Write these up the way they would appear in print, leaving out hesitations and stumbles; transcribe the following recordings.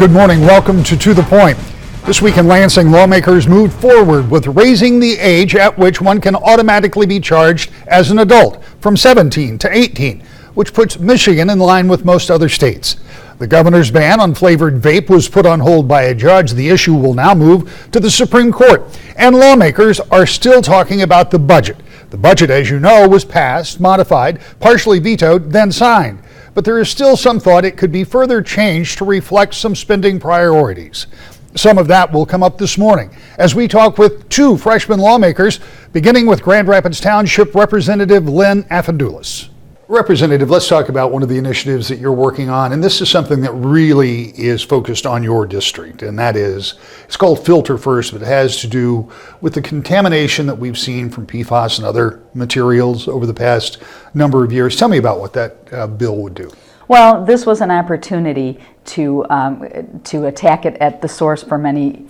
Good morning. Welcome to the Point. This week in Lansing, lawmakers moved forward with raising the age at which one can automatically be charged as an adult from 17 to 18, which puts Michigan in line with most other states. The governor's ban on flavored vape was put on hold by a judge. The issue will now move to the Supreme Court. And lawmakers are still talking about the budget. The budget, as you know, was passed, modified, partially vetoed, then signed. But there is still some thought it could be further changed to reflect some spending priorities. Some of that will come up this morning as we talk with two freshman lawmakers, beginning with Grand Rapids Township Representative Lynn Afendoulis. Representative, let's talk about one of the initiatives that you're working on, and this is something that really is focused on your district, and that is, it's called Filter First, but it has to do with the contamination that we've seen from PFAS and other materials over the past number of years. Tell me about what that bill would do. Well, this was an opportunity to attack it at the source for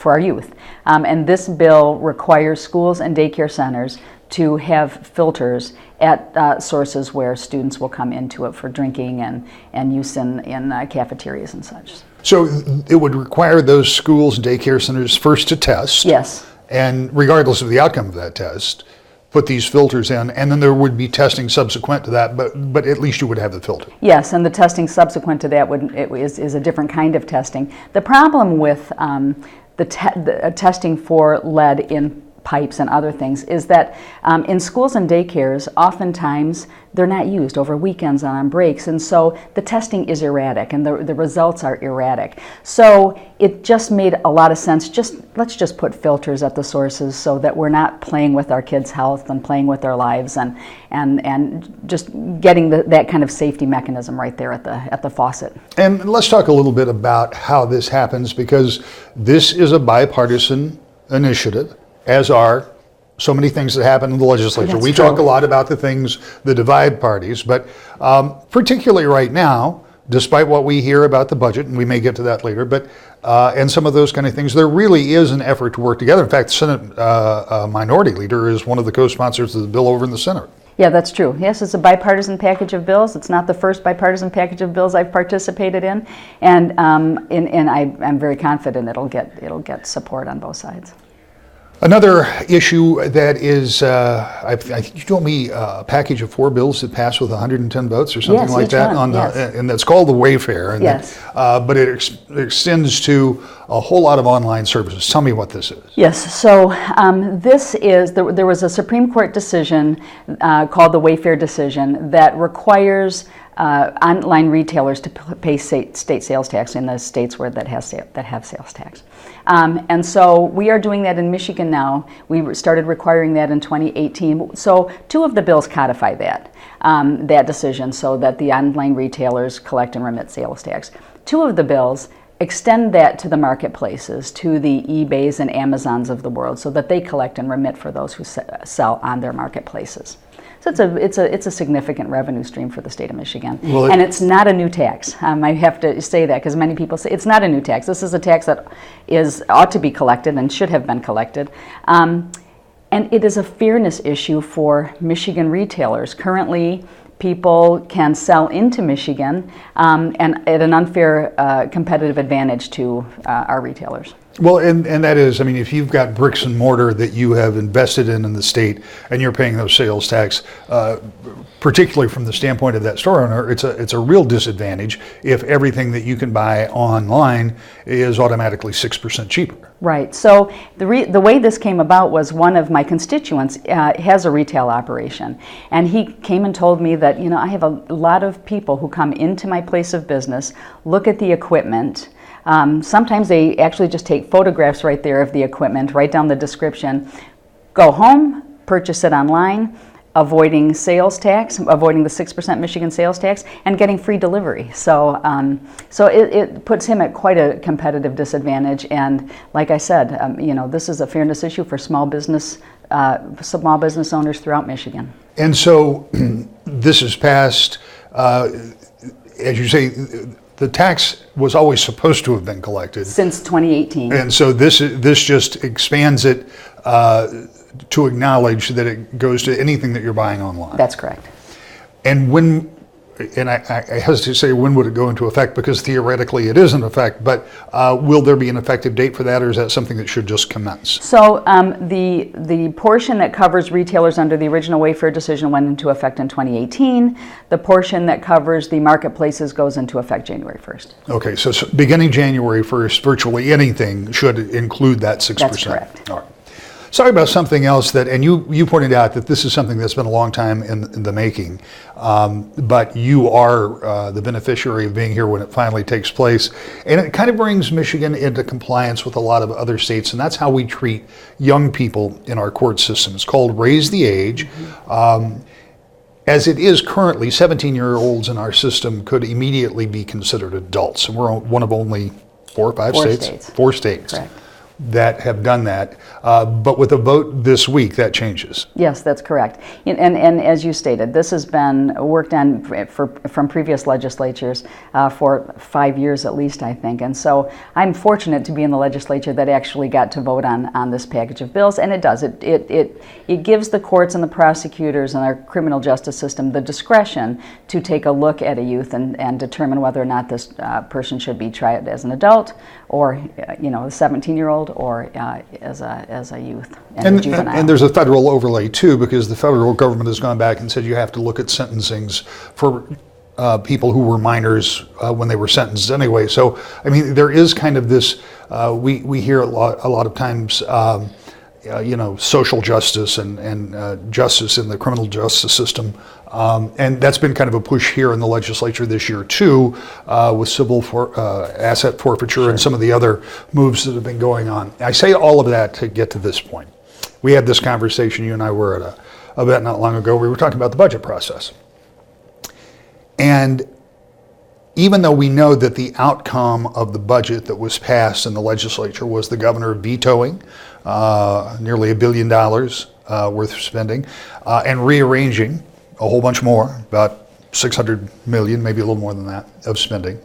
our youth, and this bill requires schools and daycare centers to have filters at sources where students will come into it for drinking and use in cafeterias and such. So it would require those schools and daycare centers first to test. Yes. And regardless of the outcome of that test, put these filters in, and then there would be testing subsequent to that, but at least you would have the filter. Yes, and the testing subsequent to that is a different kind of testing. The problem with the testing for lead in pipes and other things is that in schools and daycares, oftentimes they're not used over weekends and on breaks, and so the testing is erratic and the results are erratic. So it just made a lot of sense. Let's just put filters at the sources so that we're not playing with our kids' health and playing with their lives and just getting that kind of safety mechanism right there at the faucet. And let's talk a little bit about how this happens, because this is a bipartisan initiative, as are so many things that happen in the legislature. That's we true. talk a lot about the things that divide parties, but particularly right now, despite what we hear about the budget, and we may get to that later, but and some of those kind of things, there really is an effort to work together. In fact, the Senate Minority Leader is one of the co-sponsors of the bill over in the Senate. Yeah, that's true. Yes, it's a bipartisan package of bills. It's not the first bipartisan package of bills I've participated in, and I'm very confident it'll get support on both sides. Another issue that is, I think you told me a package of 4 bills that passed with 110 votes or something like that, and that's called the Wayfair. And yes. But it extends to a whole lot of online services. Tell me what this is. Yes. So this is there was a Supreme Court decision called the Wayfair decision that requires online retailers to pay state sales tax in the states that have sales tax. And so we are doing that in Michigan now. We started requiring that in 2018. So 2 of the bills codify that decision so that the online retailers collect and remit sales tax. 2 of the bills extend that to the marketplaces, to the eBays and Amazons of the world, so that they collect and remit for those who sell on their marketplaces. So it's a significant revenue stream for the state of Michigan, and it's not a new tax. I have to say that because many people say it's not a new tax. This is a tax that ought to be collected and should have been collected, and it is a fairness issue for Michigan retailers. Currently, people can sell into Michigan and at an unfair competitive advantage to our retailers. Well, and that is, I mean, if you've got bricks and mortar that you have invested in the state and you're paying those sales tax, particularly from the standpoint of that store owner, it's a real disadvantage if everything that you can buy online is automatically 6% cheaper. Right. So the way this came about was one of my constituents has a retail operation, and he came and told me that, I have a lot of people who come into my place of business, look at the equipment. Sometimes they actually just take photographs right there of the equipment, write down the description, go home, purchase it online, avoiding sales tax, avoiding the 6% Michigan sales tax, and getting free delivery. So it puts him at quite a competitive disadvantage. And like I said, this is a fairness issue for small business owners throughout Michigan. And so this is passed, as you say, the tax was always supposed to have been collected since 2018, and so this just expands it to acknowledge that it goes to anything that you're buying online. That's correct. And when and I hesitate to say when would it go into effect, because theoretically it is in effect, but will there be an effective date for that, or is that something that should just commence? So the portion that covers retailers under the original Wayfair decision went into effect in 2018. The portion that covers the marketplaces goes into effect January 1st. Okay, so beginning January 1st, virtually anything should include that 6%. That's correct. All right. Sorry about something else that, and you pointed out that this is something that's been a long time in the making, but you are the beneficiary of being here when it finally takes place. And it kind of brings Michigan into compliance with a lot of other states, and that's how we treat young people in our court system. It's called Raise the Age. As it is currently, 17-year-olds in our system could immediately be considered adults, and we're one of only four states. Four states. Correct. That have done that, but with a vote this week, that changes. Yes, that's correct. And as you stated, this has been worked on from previous legislatures for 5 years at least, I think. And so I'm fortunate to be in the legislature that actually got to vote on this package of bills, and it does. It gives the courts and the prosecutors and our criminal justice system the discretion to take a look at a youth and determine whether or not this person should be tried as an adult, or a 17-year-old, or as a youth and a juvenile. And there's a federal overlay too, because the federal government has gone back and said you have to look at sentencings for people who were minors when they were sentenced anyway. So I mean, there is kind of this. We hear a lot of times. Social justice and justice in the criminal justice system. And that's been kind of a push here in the legislature this year too, with civil asset forfeiture and some of the other moves that have been going on. I say all of that to get to this point. We had this conversation, you and I were at a event not long ago. We were talking about the budget process. And even though we know that the outcome of the budget that was passed in the legislature was the governor vetoing nearly $1 billion worth of spending and rearranging a whole bunch more, about $600 million, maybe a little more than that, of spending.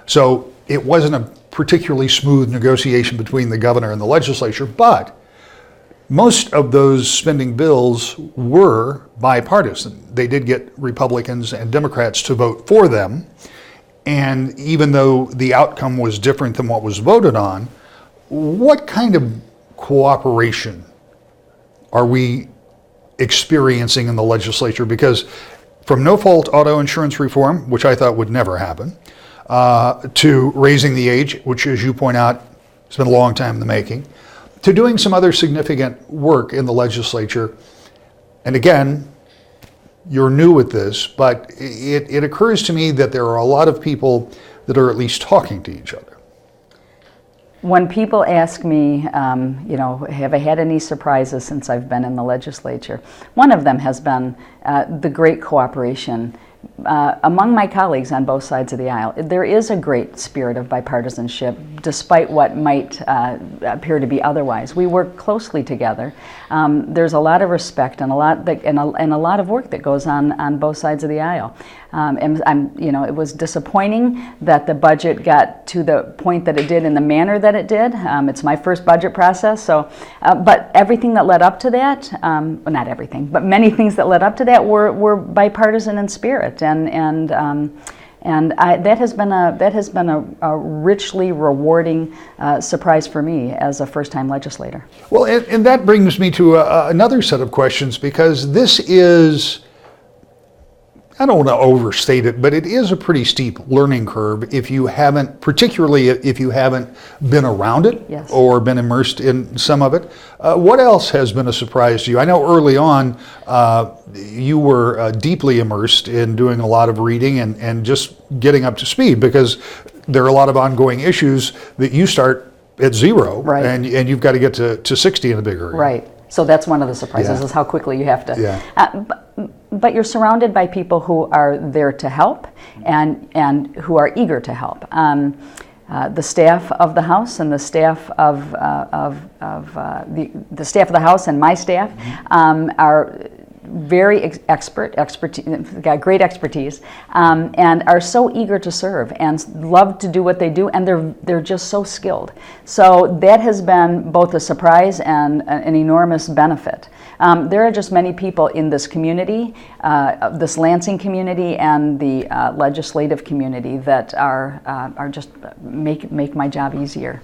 So it wasn't a particularly smooth negotiation between the governor and the legislature, but most of those spending bills were bipartisan. They did get Republicans and Democrats to vote for them. And even though the outcome was different than what was voted on, what kind of cooperation are we experiencing in the legislature? Because from no-fault auto insurance reform, which I thought would never happen, to raising the age, which, as you point out, has been a long time in the making, to doing some other significant work in the legislature. And again, you're new at this, but it occurs to me that there are a lot of people that are at least talking to each other. When people ask me, have I had any surprises since I've been in the legislature? One of them has been the great cooperation among my colleagues on both sides of the aisle. There is a great spirit of bipartisanship, despite what might appear to be otherwise. We work closely together. There's a lot of respect and a lot of work that goes on both sides of the aisle. It was disappointing that the budget got to the point that it did in the manner that it did. It's my first budget process, so but everything that led up to that, well, not everything, but many things that led up to that were bipartisan in spirit, and that has been a richly rewarding surprise for me as a first-time legislator. Well, and that brings me to another set of questions, because this is, I don't want to overstate it, but it is a pretty steep learning curve particularly if you haven't been around it. Yes. Or been immersed in some of it. What else has been a surprise to you? I know early on you were deeply immersed in doing a lot of reading and just getting up to speed, because there are a lot of ongoing issues that you start at zero, right, and you've got to get to 60 in a big hurry. Right. So that's one of the surprises, is how quickly you have to. Yeah. But you're surrounded by people who are there to help and who are eager to help. The staff of the House and the staff of the staff of the House and my staff are very got great expertise, and are so eager to serve and love to do what they do, and they're just so skilled. So that has been both a surprise and an enormous benefit. There are just many people in this community, this Lansing community, and the legislative community that are just make my job easier.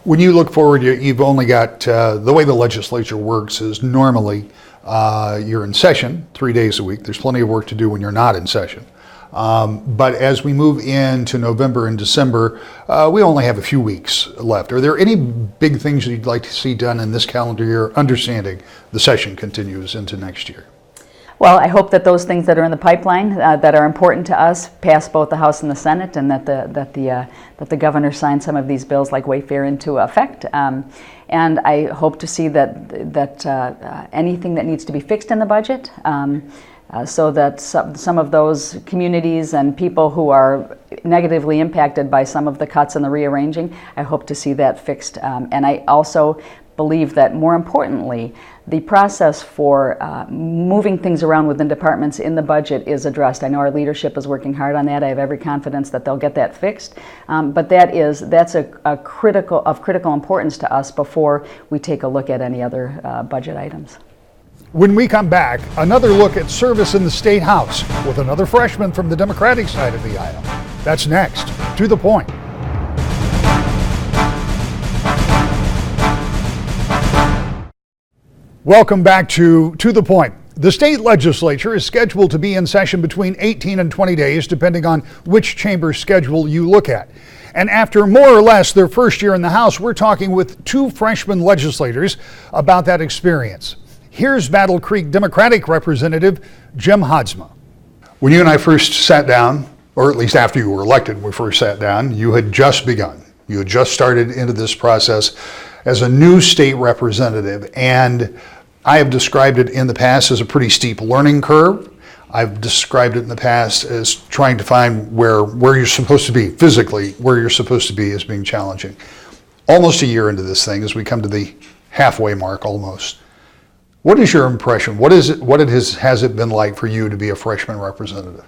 When you look forward, you've only got, the way the legislature works is normally you're in session 3 days a week. There's plenty of work to do when you're not in session. But as we move into November and December, we only have a few weeks left. Are there any big things you'd like to see done in this calendar year, understanding the session continues into next year? Well, I hope that those things that are in the pipeline that are important to us pass both the House and the Senate, and that the governor signs some of these bills like Wayfair into effect. And I hope to see that anything that needs to be fixed in the budget, so that some of those communities and people who are negatively impacted by some of the cuts and the rearranging, I hope to see that fixed. And I also believe that, more importantly, the process for moving things around within departments in the budget is addressed. I know our leadership is working hard on that. I have every confidence that they'll get that fixed. But that's a critical importance to us before we take a look at any other budget items. When we come back, another look at service in the State House with another freshman from the Democratic side of the aisle. That's next. To the Point. Welcome back to the Point. The state legislature is scheduled to be in session between 18 and 20 days, depending on which chamber's schedule you look at. And after more or less their first year in the House, we're talking with two freshman legislators about that experience. Here's Battle Creek Democratic Representative Jim Haadsma. When you and I first sat down, or at least after you were elected, when we first sat down, you had just begun. You had just started into this process as a new state representative, and I have described it in the past as a pretty steep learning curve. I've described it in the past as trying to find where you're supposed to be, physically, where you're supposed to be as being challenging. Almost a year into this thing, as we come to the halfway mark almost. What is your impression? Has it been like for you to be a freshman representative?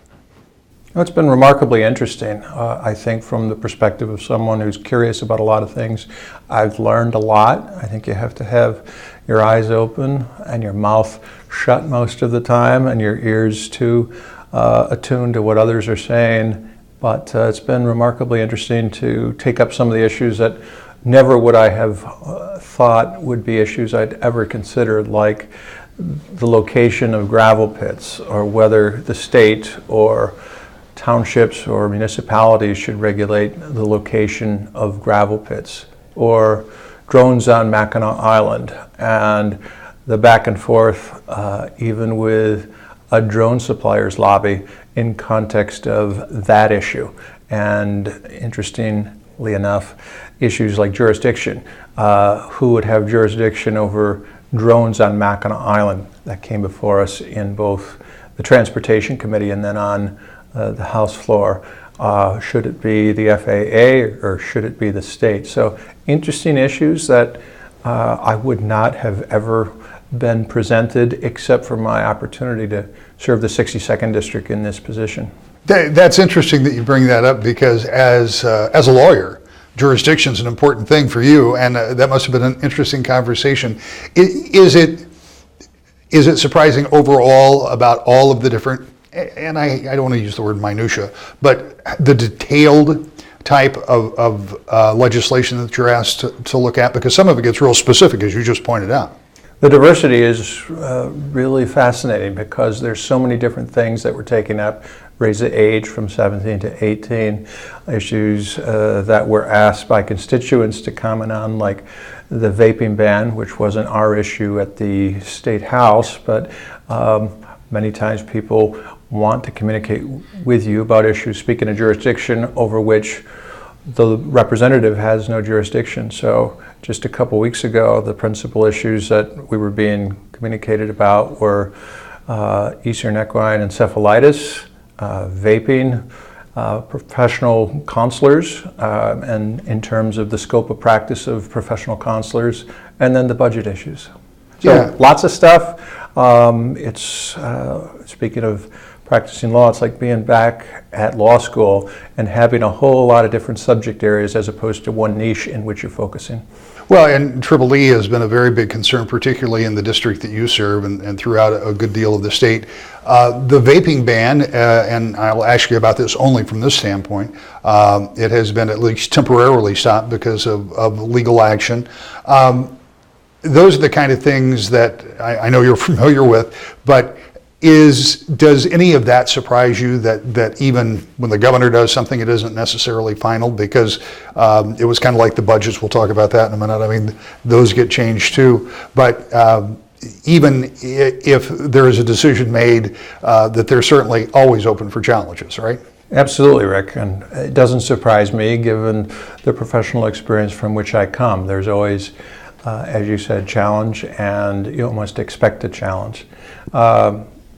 It's been remarkably interesting. I think from the perspective of someone who's curious about a lot of things, I've learned a lot. I think you have to have your eyes open and your mouth shut most of the time, and your ears too attuned to what others are saying. But it's been remarkably interesting to take up some of the issues that never would I have thought would be issues I'd ever considered, like the location of gravel pits, or whether the state or townships or municipalities should regulate the location of gravel pits, or drones on Mackinac Island, and the back and forth even with a drone supplier's lobby in context of that issue. And interestingly enough, issues like jurisdiction, who would have jurisdiction over drones on Mackinac Island, that came before us in both the Transportation Committee and then on the House floor. Should it be the FAA or should it be the state? So interesting issues that I would not have ever been presented except for my opportunity to serve the 62nd District in this position. That's interesting that you bring that up, because as a lawyer, jurisdiction is an important thing for you, and that must have been an interesting conversation. Is it surprising overall about all of the different, and I don't want to use the word minutia, but the detailed type of legislation that you're asked to look at? Because some of it gets real specific, as you just pointed out. The diversity is really fascinating, because there's so many different things that we're taking up. Raise the age from 17 to 18, issues that were asked by constituents to comment on, like the vaping ban, which wasn't our issue at the State House, but many times people want to communicate with you about issues, speaking of jurisdiction over which the representative has no jurisdiction. So just a couple weeks ago, the principal issues that we were being communicated about were Eastern equine encephalitis, vaping, professional counselors, and in terms of the scope of practice of professional counselors, and then the budget issues. So Yeah. Lots of stuff. Speaking of practicing law, it's like being back at law school and having a whole lot of different subject areas as opposed to one niche in which you're focusing. Well, and Triple E has been a very big concern, particularly in the district that you serve and throughout a good deal of the state. The vaping ban, and I'll ask you about this only from this standpoint, it has been at least temporarily stopped because of legal action. Those are the kind of things that I know you're familiar with, but does any of that surprise you that even when the governor does something, it isn't necessarily final? Because it was kind of like the budgets, we'll talk about that in a minute. I mean, those get changed too. But even if there is a decision made, that they're certainly always open for challenges, right? Absolutely, Rick, and it doesn't surprise me given the professional experience from which I come. There's always, as you said, challenge, and you almost expect a challenge.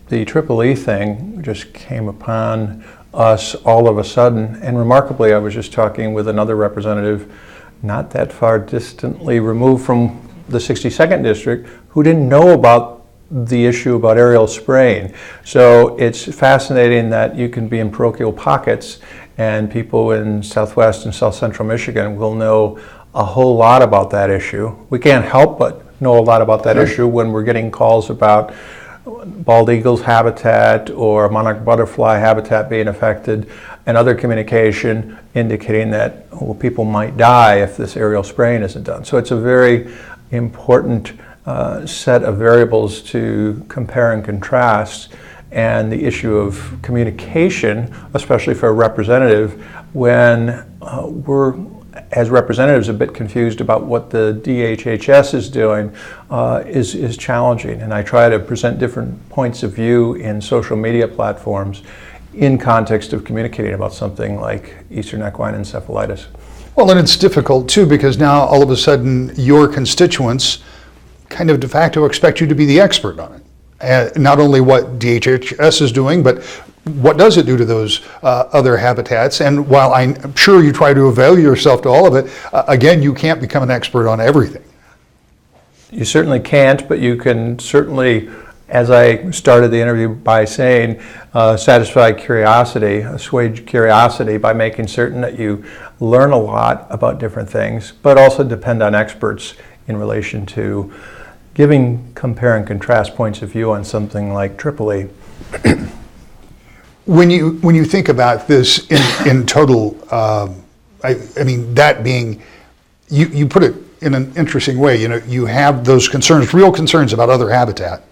The Triple E thing just came upon us all of a sudden, and remarkably, I was just talking with another representative not that far distantly removed from the 62nd District who didn't know about the issue about aerial spraying. So it's fascinating that you can be in parochial pockets and people in Southwest and South Central Michigan will know a whole lot about that issue. We can't help but know a lot about that issue when we're getting calls about bald eagle's habitat or monarch butterfly habitat being affected, and other communication indicating that people might die if this aerial spraying isn't done. So it's a very important set of variables to compare and contrast, and the issue of communication, especially for a representative, when we're as representatives a bit confused about what the DHHS is doing, is challenging. And I try to present different points of view in social media platforms in context of communicating about something like Eastern equine encephalitis. Well, and it's difficult too, because now all of a sudden your constituents kind of de facto expect you to be the expert on it. And not only what DHHS is doing, but what does it do to those other habitats? And while I'm sure you try to avail yourself to all of it, again, you can't become an expert on everything. You certainly can't, but you can certainly, as I started the interview by saying, satisfy curiosity, assuage curiosity by making certain that you learn a lot about different things, but also depend on experts in relation to giving compare and contrast points of view on something like Triple E. When you think about this in total, I mean, that being, you put it in an interesting way. You know, you have those concerns, real concerns about other habitat,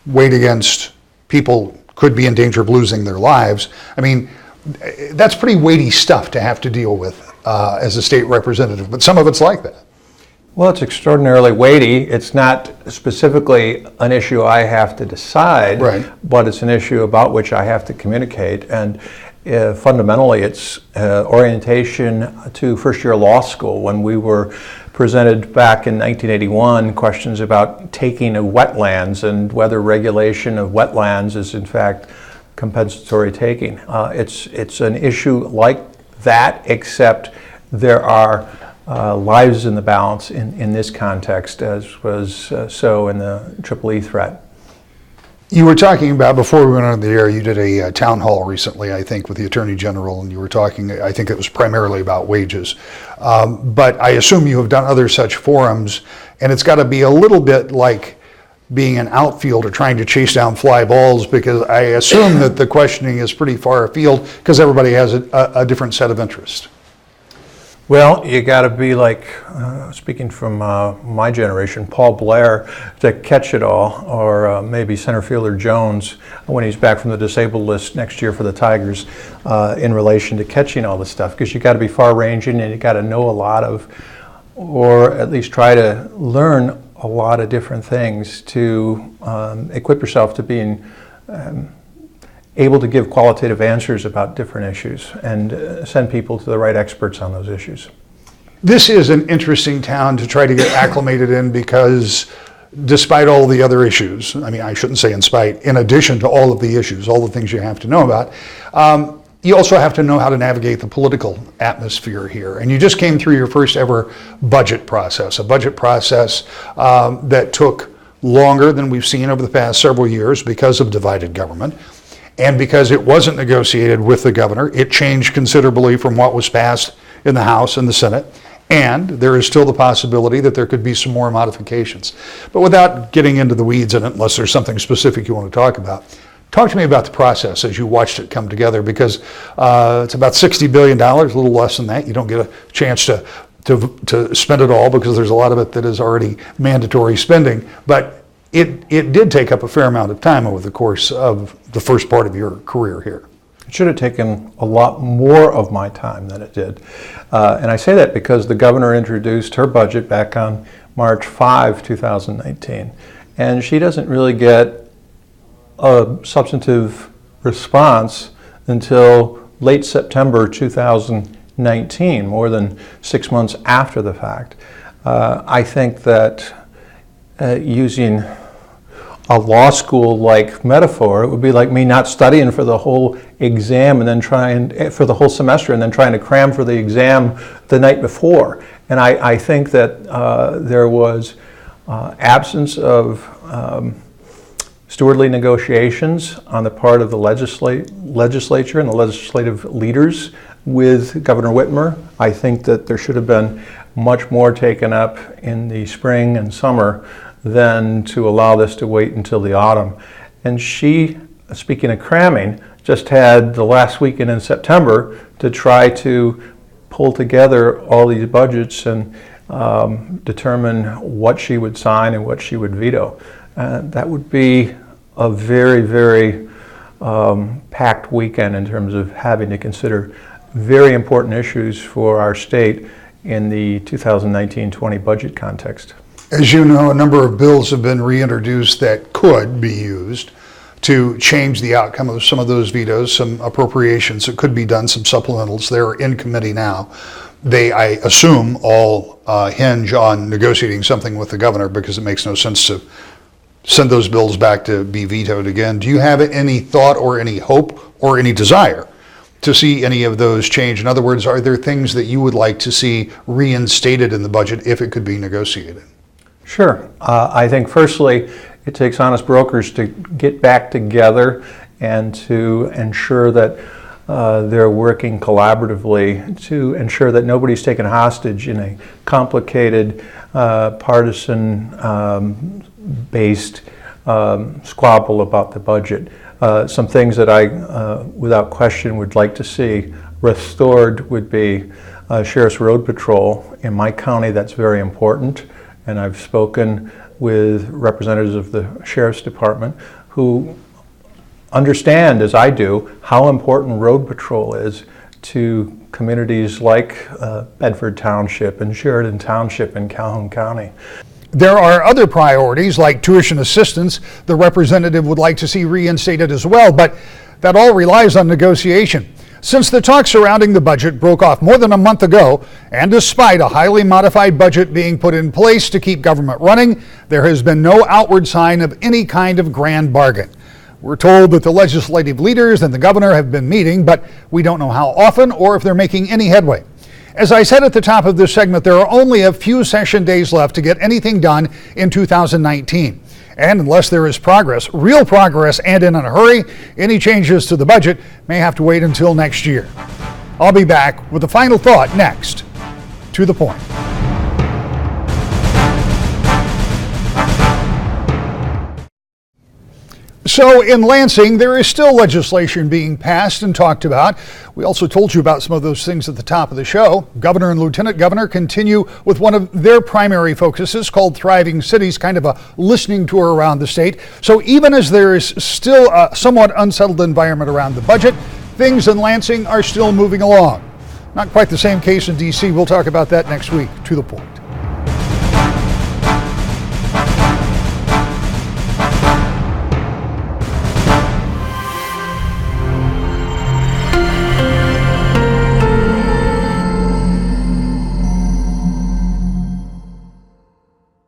weighed against people could be in danger of losing their lives. I mean, that's pretty weighty stuff to have to deal with as a state representative, but some of it's like that. Well, it's extraordinarily weighty. It's not specifically an issue I have to decide, right, but it's an issue about which I have to communicate. And fundamentally, it's orientation to first-year law school. When we were presented back in 1981 questions about taking of wetlands and whether regulation of wetlands is in fact compensatory taking. It's an issue like that, except there are lives in the balance in this context, as was so in the Triple E threat. You were talking about, before we went on the air, you did a town hall recently, I think, with the Attorney General, and you were talking, I think it was primarily about wages. But I assume you have done other such forums, and it's got to be a little bit like being an outfielder trying to chase down fly balls, because I assume that the questioning is pretty far afield because everybody has a different set of interests. Well, you got to be like, speaking from my generation, Paul Blair to catch it all, or maybe center fielder Jones when he's back from the disabled list next year for the Tigers, in relation to catching all this stuff, because you got to be far-ranging and you got to know a lot of, or at least try to learn a lot of different things to equip yourself to being able to give qualitative answers about different issues and send people to the right experts on those issues. This is an interesting town to try to get acclimated in, because despite all the other issues, I mean, I shouldn't say in spite, in addition to all of the issues, all the things you have to know about, you also have to know how to navigate the political atmosphere here. And you just came through your first ever budget process, a budget process that took longer than we've seen over the past several years because of divided government. And because it wasn't negotiated with the governor, it changed considerably from what was passed in the House and the Senate. And there is still the possibility that there could be some more modifications. But without getting into the weeds in it, unless there's something specific you want to talk about, talk to me about the process as you watched it come together, because it's about $60 billion, a little less than that. You don't get a chance to spend it all because there's a lot of it that is already mandatory spending. But it did take up a fair amount of time over the course of the first part of your career here. It should have taken a lot more of my time than it did. And I say that because the governor introduced her budget back on March 5, 2019. And she doesn't really get a substantive response until late September 2019, more than 6 months after the fact. I think that using a law school-like metaphor, it would be like me not studying for the whole exam and then for the whole semester and then trying to cram for the exam the night before. And I think that there was absence of stewardly negotiations on the part of the legislature and the legislative leaders with Governor Whitmer. I think that there should have been much more taken up in the spring and summer than to allow this to wait until the autumn. And she, speaking of cramming, just had the last weekend in September to try to pull together all these budgets and determine what she would sign and what she would veto. That would be a very, very packed weekend in terms of having to consider very important issues for our state in the 2019-20 budget context. As you know, a number of bills have been reintroduced that could be used to change the outcome of some of those vetoes, some appropriations that could be done, some supplementals. They're in committee now. They, I assume, all hinge on negotiating something with the governor, because it makes no sense to send those bills back to be vetoed again. Do you have any thought or any hope or any desire to see any of those change? In other words, are there things that you would like to see reinstated in the budget if it could be negotiated? Sure. I think firstly, it takes honest brokers to get back together and to ensure that they're working collaboratively to ensure that nobody's taken hostage in a complicated, partisan-based squabble about the budget. Some things that I, without question, would like to see restored would be Sheriff's Road Patrol. In my county, that's very important. And I've spoken with representatives of the Sheriff's Department who understand, as I do, how important road patrol is to communities like Bedford Township and Sheridan Township in Calhoun County. There are other priorities like tuition assistance the representative would like to see reinstated as well, but that all relies on negotiation. Since the talks surrounding the budget broke off more than a month ago, and despite a highly modified budget being put in place to keep government running, there has been no outward sign of any kind of grand bargain. We're told that the legislative leaders and the governor have been meeting, but we don't know how often or if they're making any headway. As I said at the top of this segment, there are only a few session days left to get anything done in 2019. And unless there is progress, real progress, and in a hurry, any changes to the budget may have to wait until next year. I'll be back with the final thought next. To the point. So in Lansing, there is still legislation being passed and talked about. We also told you about some of those things at the top of the show. Governor and Lieutenant Governor continue with one of their primary focuses called Thriving Cities, kind of a listening tour around the state. So even as there is still a somewhat unsettled environment around the budget, things in Lansing are still moving along. Not quite the same case in D.C. We'll talk about that next week. To the point.